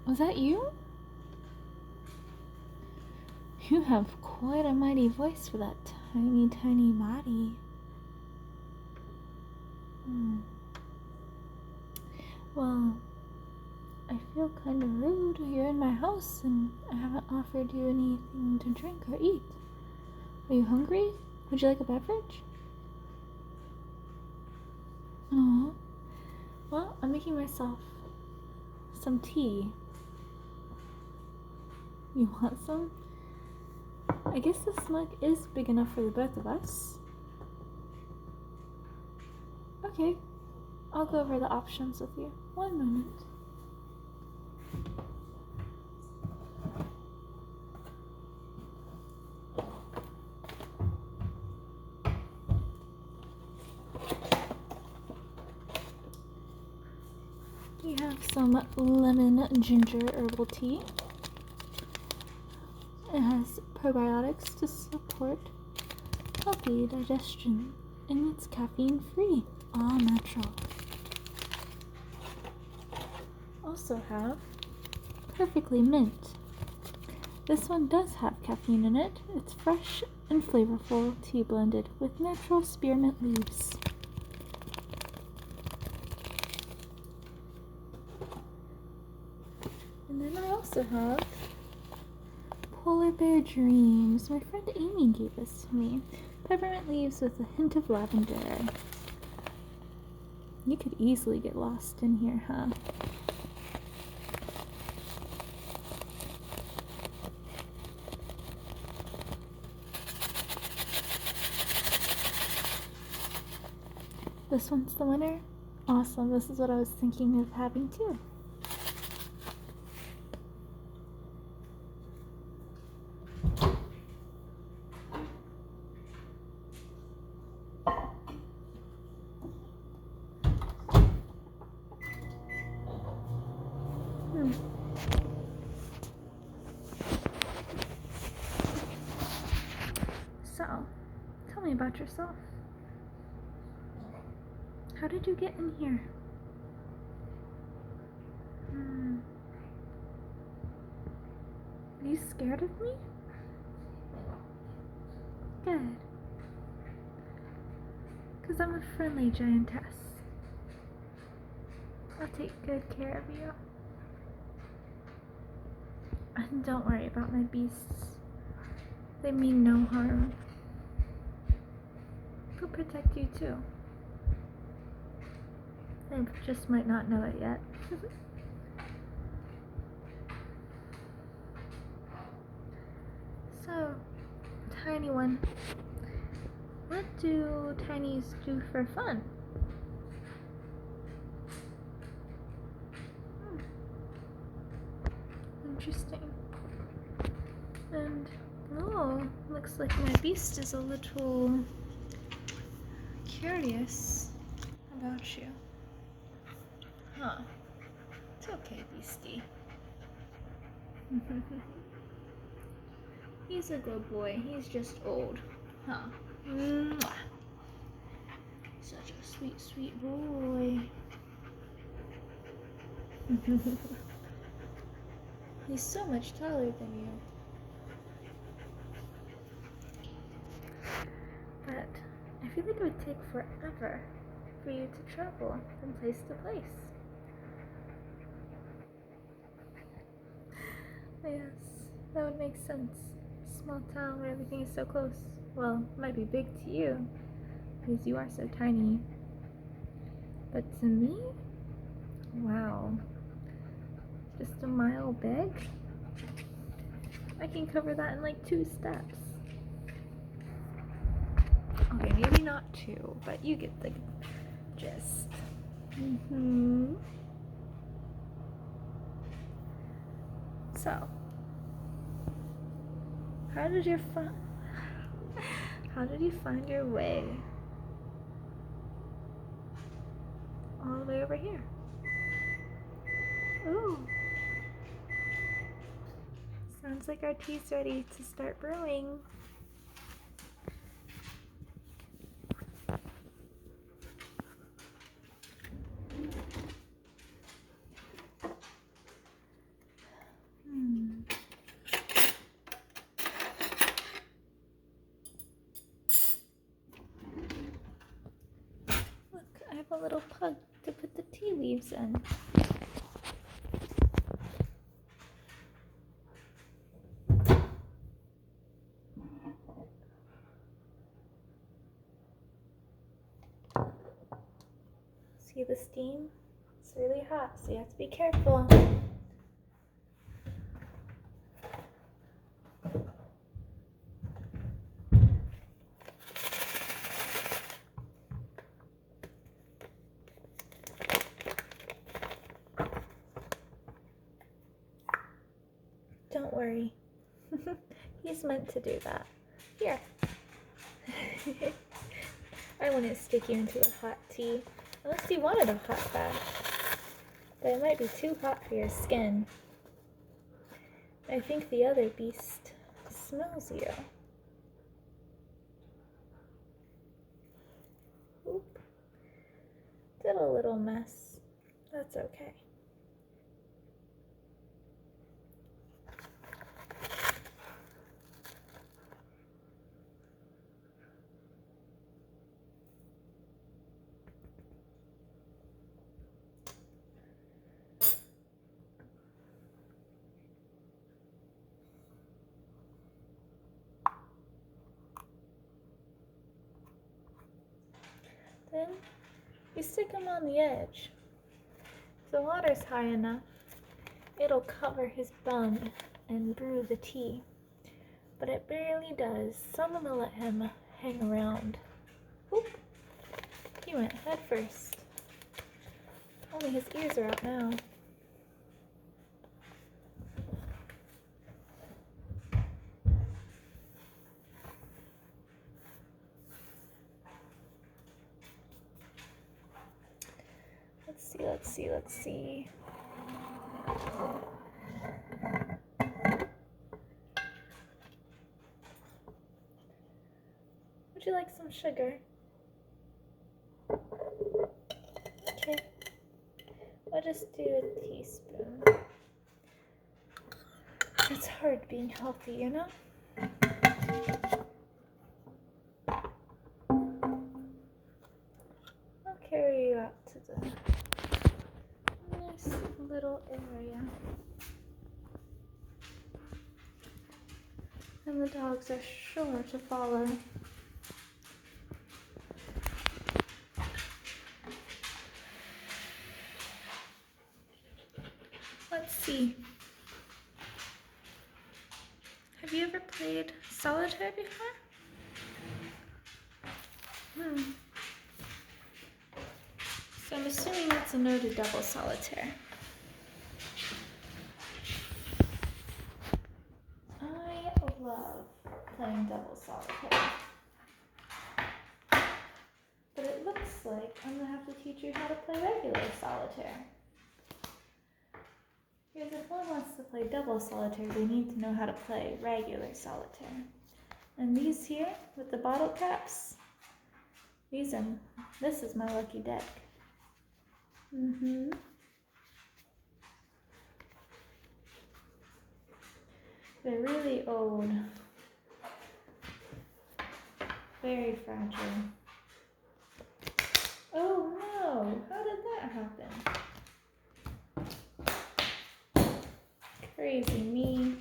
Was that you? You have quite a mighty voice for that tiny, tiny body. Well, I feel kind of rude. You're in my house and I haven't offered you anything to drink or eat. Are you hungry? Would you like a beverage? Oh, well, I'm making myself some tea. You want some? I guess this mug is big enough for the both of us. Okay, I'll go over the options with you. One moment. We have some lemon ginger herbal tea. It has probiotics to support healthy digestion, and it's caffeine free, all natural. Also have perfectly mint. This one does have caffeine in it. It's fresh and flavorful tea blended with natural spearmint leaves. And then I also have Polar Bear Dreams. My friend Amy gave this to me. Peppermint leaves with a hint of lavender. You could easily get lost in here, huh? This one's the winner? Awesome, this is what I was thinking of having too. So, tell me about yourself. How did you get in here? Are you scared of me? Good. Because I'm a friendly giantess. I'll take good care of you. And don't worry about my beasts. They mean no harm. They'll protect you too. They just might not know it yet. So, tiny one, what do tinies do for fun? Interesting. And, oh, looks like my beast is a little curious about you. Huh. It's okay, beastie. He's a good boy. He's just old. Huh. Mwah. Such a sweet, sweet boy. He's so much taller than you. But I feel like it would take forever for you to travel from place to place. Yes, that would make sense. Small town where everything is so close. Well, it might be big to you, because you are so tiny. But to me, wow. Just a mile big? I can cover that in like 2 steps. Okay, maybe not 2, but you get the gist. So, how did you find your way all the way over here? Ooh. Sounds like our tea's ready to start brewing. a little pug to put the tea leaves in. See the steam? It's really hot, so you have to be careful. Don't worry. He's meant to do that. Here. I wouldn't stick you into a hot tea unless you wanted a hot bath. But it might be too hot for your skin. I think the other beast smells you. Oop. Did a little mess. That's okay. Then you stick them on the edge. If the water's high enough, it'll cover his bum and brew the tea. But it barely does. So I'm gonna let him hang around. Oop! He went head first. Only his ears are out now. Let's see. Would you like some sugar? Okay. I'll just do a teaspoon. It's hard being healthy, you know? I'll carry you out to the nice little area. And the dogs are sure to follow. Let's see. Have you ever played solitaire before? So I'm assuming that's a no to double solitaire. I love playing double solitaire. But it looks like I'm going to have to teach you how to play regular solitaire. Because if one wants to play double solitaire, they need to know how to play regular solitaire. And these here, with the bottle caps, this is my lucky deck. They're really old. Very fragile. Oh no! How did that happen? Crazy me.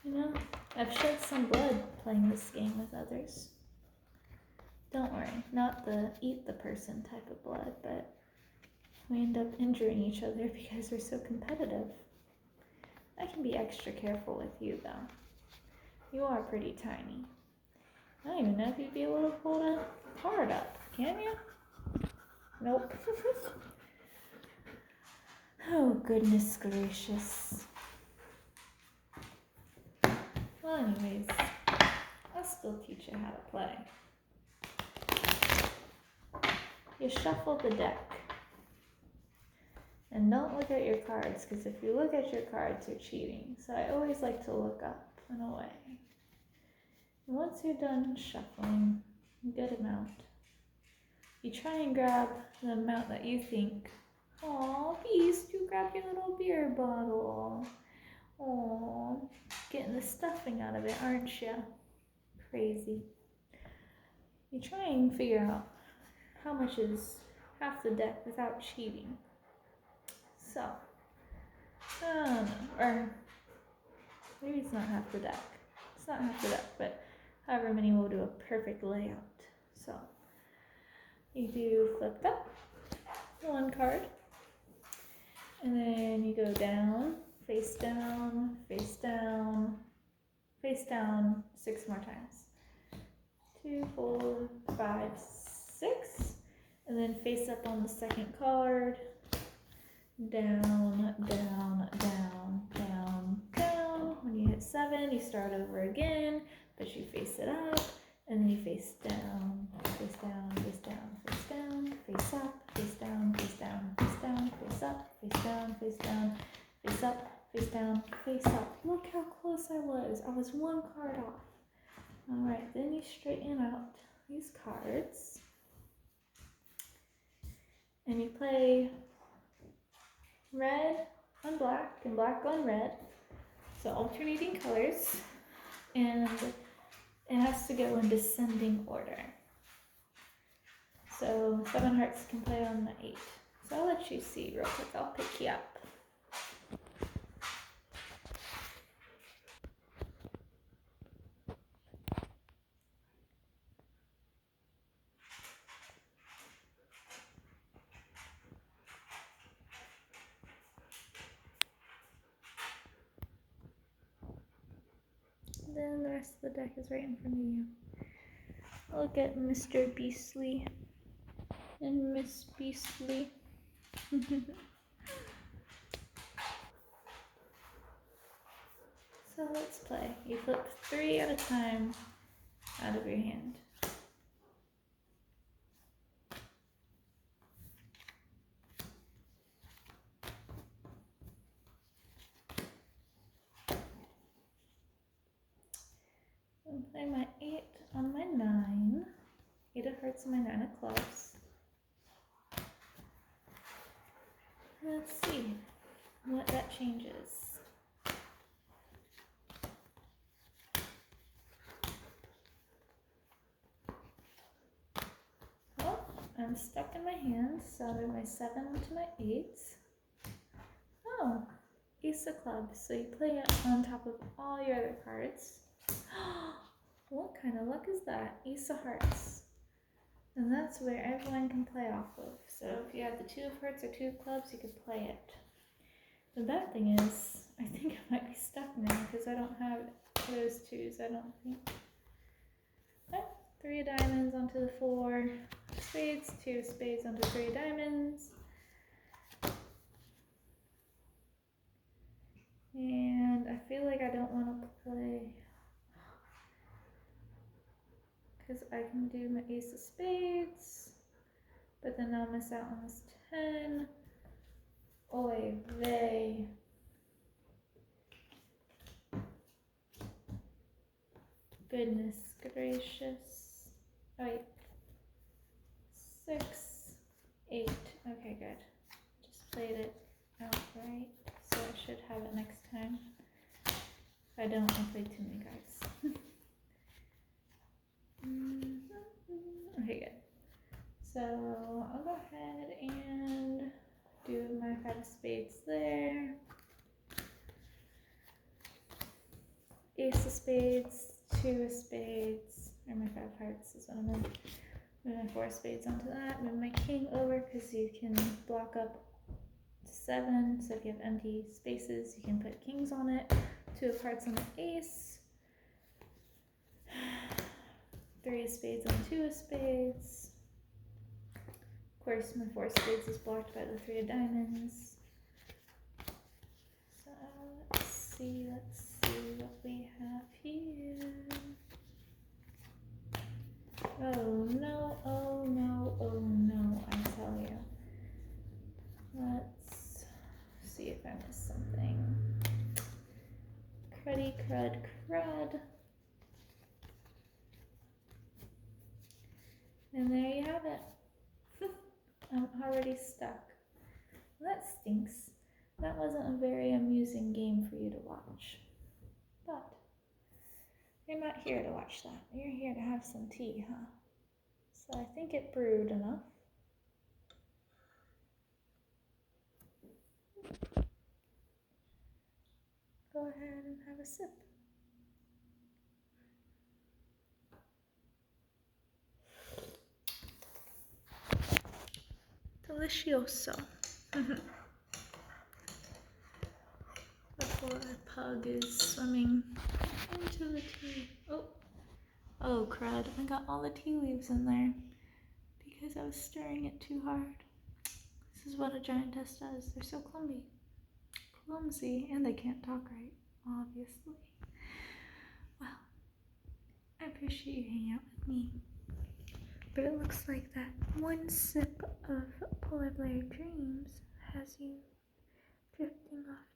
You know, I've shed some blood playing this game with others. Don't worry, not the eat the person type of blood, but we end up injuring each other because we're so competitive. I can be extra careful with you though. You are pretty tiny. I don't even know if you'd be able to pull a card up, can you? Nope. Oh, goodness gracious. Well, anyways, I'll still teach you how to play. You shuffle the deck. And don't look at your cards, because if you look at your cards, you're cheating. So I always like to look up and away. And once you're done shuffling, a good amount, you try and grab the amount that you think. Aw, Beast, you grabbed your little beer bottle. Aw, the stuffing out of it, aren't you? Crazy. You try and figure out how much is half the deck without cheating. So, I don't know. Or maybe it's not half the deck. It's not half the deck, but however many will do a perfect layout. So, you do flip up one card, and then you go down, face down, face down, face down 6 more times. 2, 4, 5, 6, and then face up on the second card. Down, down, down, down, down. When you hit 7, you start over again, but you face it up, and then you face down, face down, face down, face down, face up, face down, face down, face down, face up, face down, face down, face up, face down, face up. Look how close I was. I was 1 card off. Alright, then you straighten out these cards, and you play red on black and black on red, so alternating colors, and it has to go in descending order. So 7 hearts can play on the 8. So I'll let you see real quick. I'll pick you up. Then the rest of the deck is right in front of you. Look at Mr. Beastly and Miss Beastly. So let's play. You flip 3 at a time out of your hand. I'll play my 8 on my 9. 8 of hearts on my 9 of clubs. Let's see what that changes. Well, I'm stuck in my hands, so I move my 7 onto my 8. Oh, Ace of clubs. So you play it on top of all your other cards. What kind of luck is that? Ace of hearts. And that's where everyone can play off of. So if you have the 2 of hearts or 2 of clubs, you could play it. The bad thing is, I think I might be stuck now because I don't have those 2s, I don't think. Okay. 3 of diamonds onto the 4 spades, 2 of spades onto 3 of diamonds. And I feel like I don't want to play, because I can do my ace of spades, but then I'll miss out on this 10. Oy vey. Goodness gracious. Oh wait. 6, 8. Okay, good. Just played it outright, so I should have it next time. If I don't, I'll play too many cards. Okay, good. So I'll go ahead and do my 5 of spades there. Ace of spades, 2 of spades, or my 5 hearts is what I'm in. Move my 4 of spades onto that. Move my king over because you can block up 7. So if you have empty spaces, you can put kings on it. 2 of hearts on the ace. 3 of spades on 2 of spades. Of course, my 4 of spades is blocked by the 3 of diamonds. So let's see what we have here. Oh no, oh no, oh no, I tell you. Let's see if I missed something. Cruddy, crud, crud. And there you have it. I'm already stuck. That stinks. That wasn't a very amusing game for you to watch. But You're not here to watch that. You're here to have some tea, huh? So I think it brewed enough. Go ahead and have a sip. Delicioso. The poor pug is swimming into the tea. Oh crud, I got all the tea leaves in there because I was stirring it too hard. This is what a giantess does. They're so clumsy, and they can't talk right, obviously. Well, I appreciate you hanging out with me. But it looks like that one sip of Polar Bear Dreams has you drifting off